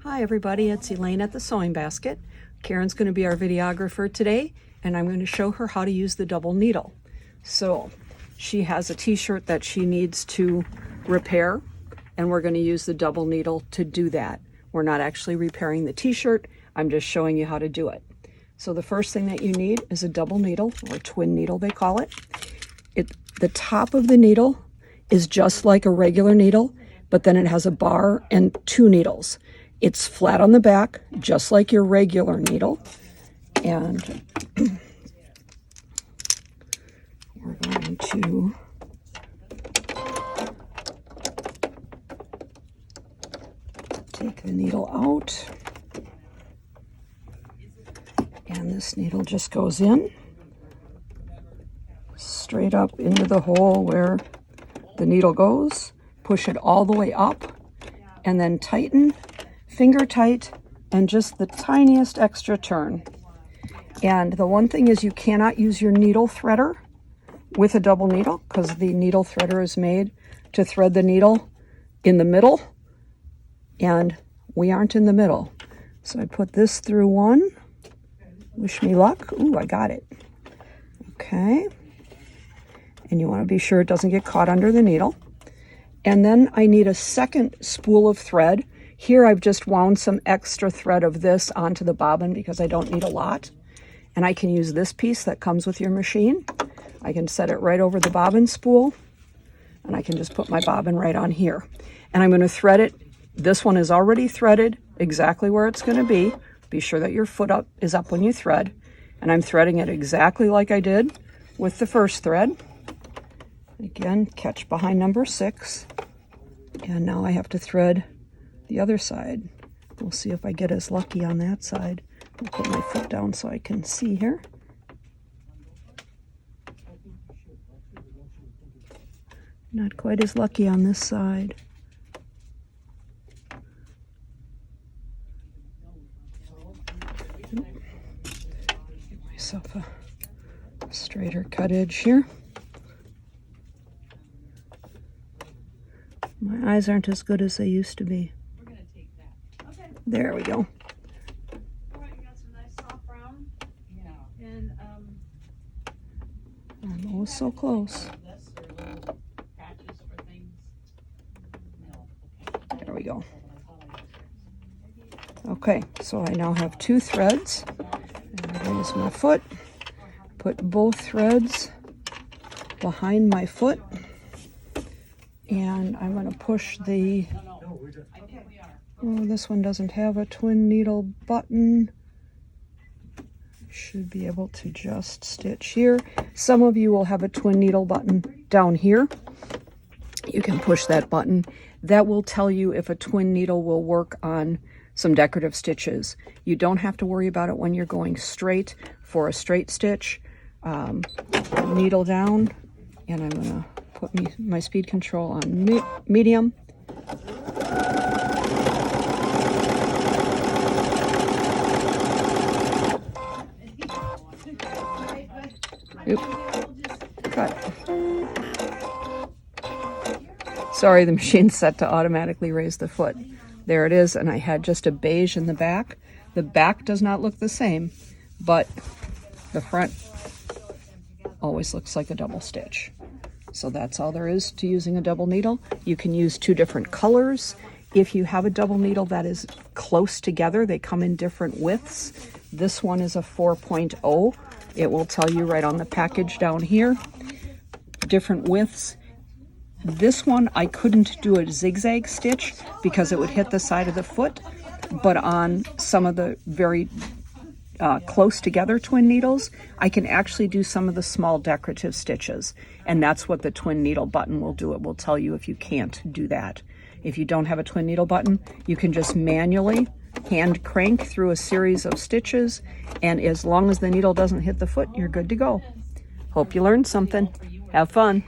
Hi everybody, it's Elaine at the Sewing Basket. Karen's going to be our videographer today, and I'm going to show her how to use the double needle. So she has a t-shirt that she needs to repair, and we're going to use the double needle to do that. We're not actually repairing the t-shirt, I'm just showing you how to do it. So the first thing that you need is a double needle, or a twin needle they call it. The top of the needle is just like a regular needle, but then it has a bar and two needles. It's flat on the back, just like your regular needle. And we're going to take the needle out. And this needle just goes in, straight up into the hole where the needle goes. Push it all the way up, and then tighten, finger tight, and just the tiniest extra turn. And the one thing is you cannot use your needle threader with a double needle, because the needle threader is made to thread the needle in the middle, and we aren't in the middle. So I put this through one. Wish me luck. Ooh, I got it. Okay. And you want to be sure it doesn't get caught under the needle. And then I need a second spool of thread. Here I've just wound some extra thread of this onto the bobbin because I don't need a lot. And I can use this piece that comes with your machine. I can set it right over the bobbin spool, and I can just put my bobbin right on here. And I'm going to thread it. This one is already threaded exactly where it's going to be. Be sure that your foot is up when you thread. And I'm threading it exactly like I did with the first thread. Again, catch behind number 6. And now I have to thread the other side. We'll see if I get as lucky on that side. I'll put my foot down so I can see here. Not quite as lucky on this side. Give myself a straighter cut edge here. My eyes aren't as good as they used to be. We're going to take that. Okay. There we go. All right, you got some nice soft brown. Yeah. And I'm almost so close. patches for things. There we go. Okay, so I now have 2 threads. And I raise my foot, put both threads behind my foot, and I'm going to push the, oh, this one doesn't have a twin needle button. Should be able to just stitch here. Some of you will have a twin needle button down here. You can push that button. That will tell you if a twin needle will work on some decorative stitches. You don't have to worry about it when you're going straight for a straight stitch. Needle down, and I'm going to put my speed control on medium. Oop. Cut. Sorry, the machine's set to automatically raise the foot. There it is, and I had just a beige in the back. The back does not look the same, but the front always looks like a double stitch. So that's all there is to using a double needle. You can use 2 different colors. If you have a double needle that is close together, they come in different widths. This one is a 4.0. It will tell you right on the package down here. Different widths. This one I couldn't do a zigzag stitch because it would hit the side of the foot, but on some of the very close together twin needles, I can actually do some of the small decorative stitches, and that's what the twin needle button will do. It will tell you if you can't do that. If you don't have a twin needle button, you can just manually hand crank through a series of stitches, and as long as the needle doesn't hit the foot, you're good to go. Hope you learned something. Have fun.